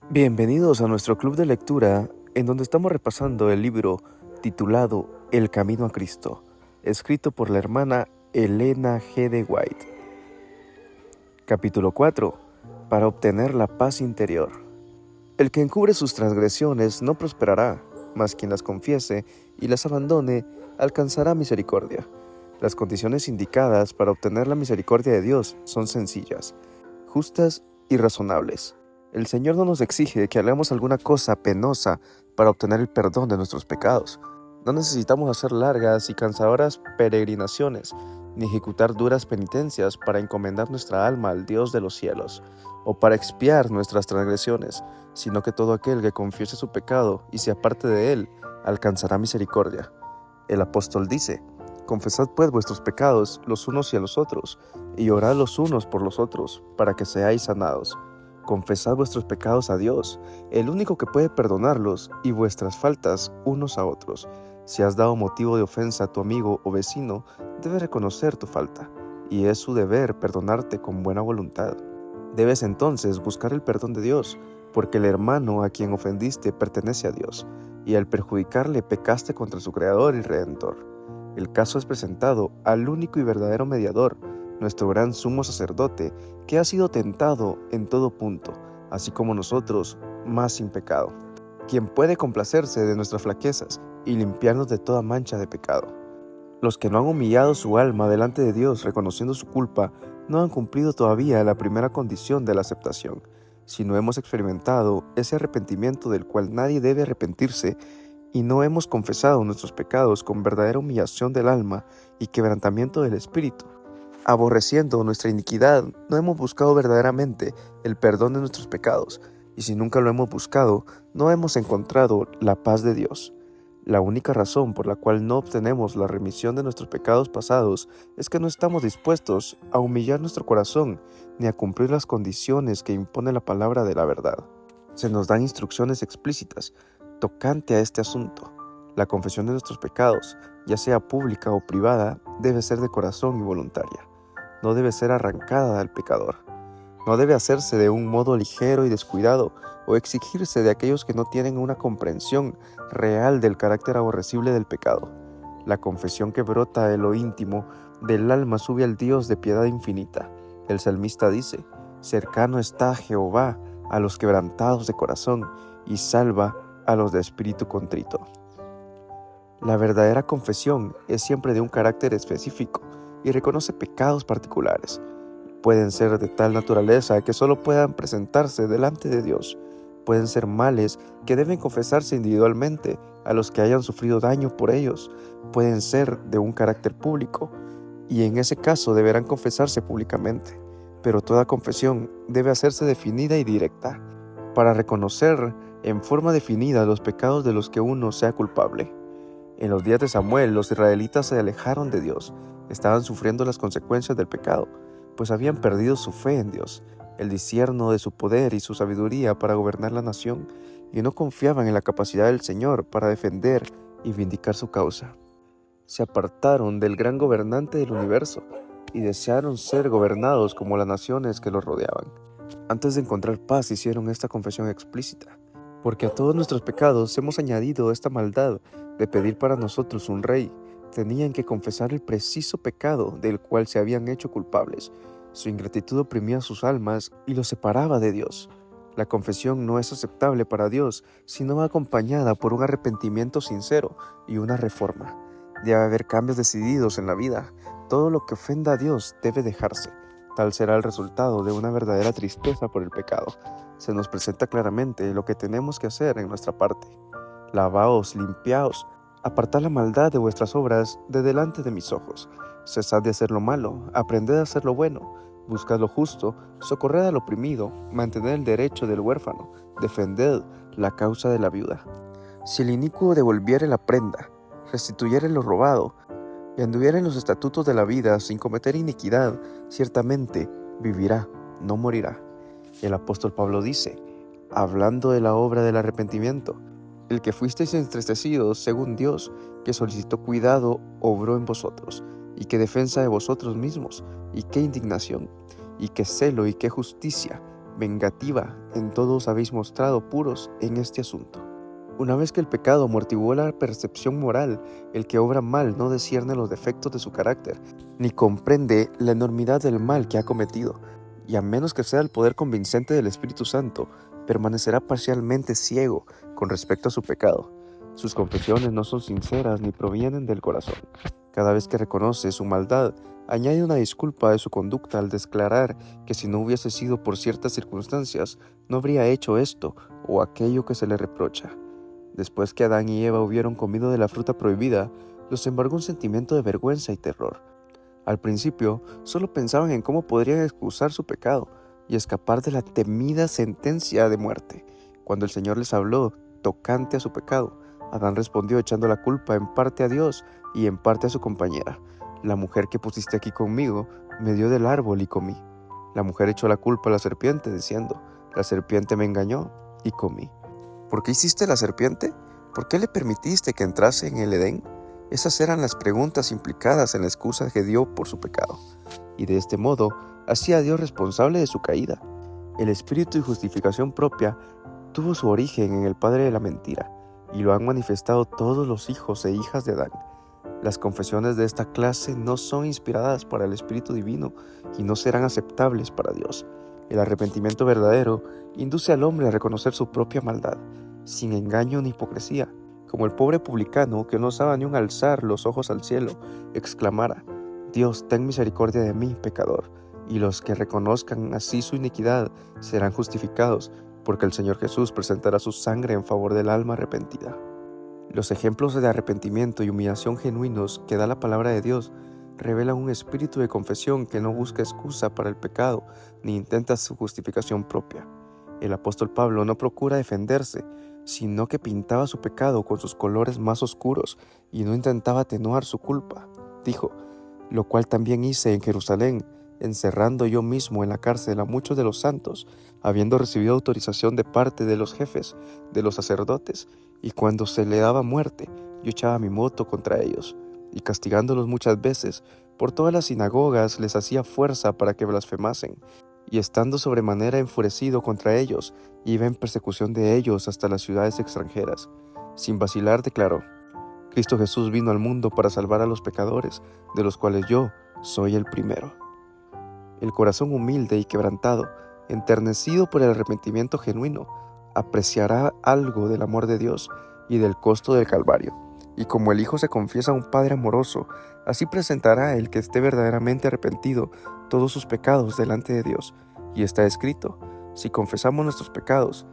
Bienvenidos a nuestro club de lectura, en donde estamos repasando el libro titulado El Camino a Cristo, escrito por la hermana Elena G. de White. Capítulo 4. Para obtener la paz interior. El que encubre sus transgresiones no prosperará, mas quien las confiese y las abandone alcanzará misericordia. Las condiciones indicadas para obtener la misericordia de Dios son sencillas, justas y razonables. El Señor no nos exige que hagamos alguna cosa penosa para obtener el perdón de nuestros pecados. No necesitamos hacer largas y cansadoras peregrinaciones, ni ejecutar duras penitencias para encomendar nuestra alma al Dios de los cielos, o para expiar nuestras transgresiones, sino que todo aquel que confiese su pecado y se aparte de él, alcanzará misericordia. El apóstol dice: confesad pues vuestros pecados los unos y a los otros, y orad los unos por los otros, para que seáis sanados. Confesad vuestros pecados a Dios, el único que puede perdonarlos, y vuestras faltas unos a otros. Si has dado motivo de ofensa a tu amigo o vecino, debes reconocer tu falta, y es su deber perdonarte con buena voluntad. Debes entonces buscar el perdón de Dios, porque el hermano a quien ofendiste pertenece a Dios, y al perjudicarle pecaste contra su Creador y Redentor. El caso es presentado al único y verdadero mediador, nuestro gran sumo sacerdote, que ha sido tentado en todo punto, así como nosotros, mas sin pecado, quien puede complacerse de nuestras flaquezas y limpiarnos de toda mancha de pecado. Los que no han humillado su alma delante de Dios reconociendo su culpa no han cumplido todavía la primera condición de la aceptación. Si no hemos experimentado ese arrepentimiento del cual nadie debe arrepentirse, y no hemos confesado nuestros pecados con verdadera humillación del alma y quebrantamiento del espíritu, aborreciendo nuestra iniquidad, no hemos buscado verdaderamente el perdón de nuestros pecados, y si nunca lo hemos buscado, no hemos encontrado la paz de Dios. La única razón por la cual no obtenemos la remisión de nuestros pecados pasados es que no estamos dispuestos a humillar nuestro corazón ni a cumplir las condiciones que impone la palabra de la verdad. Se nos dan instrucciones explícitas tocante a este asunto. La confesión de nuestros pecados, ya sea pública o privada, debe ser de corazón y voluntaria. No debe ser arrancada al pecador. No debe hacerse de un modo ligero y descuidado o exigirse de aquellos que no tienen una comprensión real del carácter aborrecible del pecado. La confesión que brota de lo íntimo del alma sube al Dios de piedad infinita. El salmista dice: cercano está Jehová a los quebrantados de corazón y salva a los de espíritu contrito. La verdadera confesión es siempre de un carácter específico y reconoce pecados particulares. Pueden ser de tal naturaleza que solo puedan presentarse delante de Dios. Pueden ser males que deben confesarse individualmente a los que hayan sufrido daño por ellos. Pueden ser de un carácter público y en ese caso deberán confesarse públicamente. Pero toda confesión debe hacerse definida y directa para reconocer en forma definida los pecados de los que uno sea culpable. En los días de Samuel, los israelitas se alejaron de Dios. Estaban sufriendo las consecuencias del pecado, pues habían perdido su fe en Dios, el discierno de su poder y su sabiduría para gobernar la nación, y no confiaban en la capacidad del Señor para defender y vindicar su causa. Se apartaron del gran gobernante del universo y desearon ser gobernados como las naciones que los rodeaban. Antes de encontrar paz hicieron esta confesión explícita: porque a todos nuestros pecados hemos añadido esta maldad de pedir para nosotros un rey. Tenían que confesar el preciso pecado del cual se habían hecho culpables. Su ingratitud oprimía sus almas y los separaba de Dios. La confesión no es aceptable para Dios si no va acompañada por un arrepentimiento sincero y una reforma. Debe haber cambios decididos en la vida. Todo lo que ofenda a Dios debe dejarse. Tal será el resultado de una verdadera tristeza por el pecado. Se nos presenta claramente lo que tenemos que hacer en nuestra parte. Lavaos, limpiaos, apartad la maldad de vuestras obras de delante de mis ojos. Cesad de hacer lo malo, aprended a hacer lo bueno, buscad lo justo, socorred al oprimido, mantened el derecho del huérfano, defended la causa de la viuda. Si el inicuo devolviere la prenda, restituyere lo robado, y anduviere en los estatutos de la vida sin cometer iniquidad, ciertamente vivirá, no morirá. El apóstol Pablo dice, hablando de la obra del arrepentimiento: el que fuisteis entristecidos según Dios, que solicitó cuidado, obró en vosotros, y qué defensa de vosotros mismos, y qué indignación, y qué celo, y qué justicia, vengativa en todo os habéis mostrado puros en este asunto. Una vez que el pecado amortiguó la percepción moral, el que obra mal no discierne los defectos de su carácter, ni comprende la enormidad del mal que ha cometido, y a menos que sea el poder convincente del Espíritu Santo, permanecerá parcialmente ciego con respecto a su pecado. Sus confesiones no son sinceras ni provienen del corazón. Cada vez que reconoce su maldad, añade una disculpa de su conducta al declarar que si no hubiese sido por ciertas circunstancias, no habría hecho esto o aquello que se le reprocha. Después que Adán y Eva hubieron comido de la fruta prohibida, los embargó un sentimiento de vergüenza y terror. Al principio, solo pensaban en cómo podrían excusar su pecado y escapar de la temida sentencia de muerte. Cuando el Señor les habló tocante a su pecado, Adán respondió echando la culpa en parte a Dios y en parte a su compañera. La mujer que pusiste aquí conmigo me dio del árbol y comí. La mujer echó la culpa a la serpiente diciendo, la serpiente me engañó y comí. ¿Por qué hiciste la serpiente? ¿Por qué le permitiste que entrase en el Edén? Esas eran las preguntas implicadas en la excusa que dio por su pecado. Y de este modo, hacía a Dios responsable de su caída. El espíritu y justificación propia tuvo su origen en el padre de la mentira, y lo han manifestado todos los hijos e hijas de Adán. Las confesiones de esta clase no son inspiradas para el Espíritu Divino y no serán aceptables para Dios. El arrepentimiento verdadero induce al hombre a reconocer su propia maldad, sin engaño ni hipocresía, como el pobre publicano que no osaba ni un alzar los ojos al cielo, exclamara, Dios, ten misericordia de mí, pecador, y los que reconozcan así su iniquidad serán justificados, porque el Señor Jesús presentará su sangre en favor del alma arrepentida. Los ejemplos de arrepentimiento y humillación genuinos que da la palabra de Dios revelan un espíritu de confesión que no busca excusa para el pecado ni intenta su justificación propia. El apóstol Pablo no procura defenderse, sino que pintaba su pecado con sus colores más oscuros y no intentaba atenuar su culpa. Dijo, lo cual también hice en Jerusalén, encerrando yo mismo en la cárcel a muchos de los santos, habiendo recibido autorización de parte de los jefes, de los sacerdotes, y cuando se le daba muerte, yo echaba mi moto contra ellos, y castigándolos muchas veces, por todas las sinagogas les hacía fuerza para que blasfemasen, y estando sobremanera enfurecido contra ellos, iba en persecución de ellos hasta las ciudades extranjeras. Sin vacilar declaró, Cristo Jesús vino al mundo para salvar a los pecadores, de los cuales yo soy el primero. El corazón humilde y quebrantado, enternecido por el arrepentimiento genuino, apreciará algo del amor de Dios y del costo del Calvario. Y como el Hijo se confiesa a un Padre amoroso, así presentará el que esté verdaderamente arrepentido todos sus pecados delante de Dios. Y está escrito, si confesamos nuestros pecados,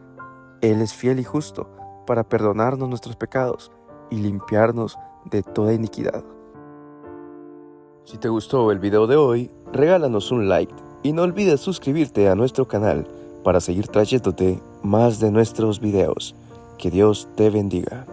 Él es fiel y justo para perdonarnos nuestros pecados y limpiarnos de toda iniquidad. Si te gustó el video de hoy, regálanos un like y no olvides suscribirte a nuestro canal para seguir trayéndote más de nuestros videos. Que Dios te bendiga.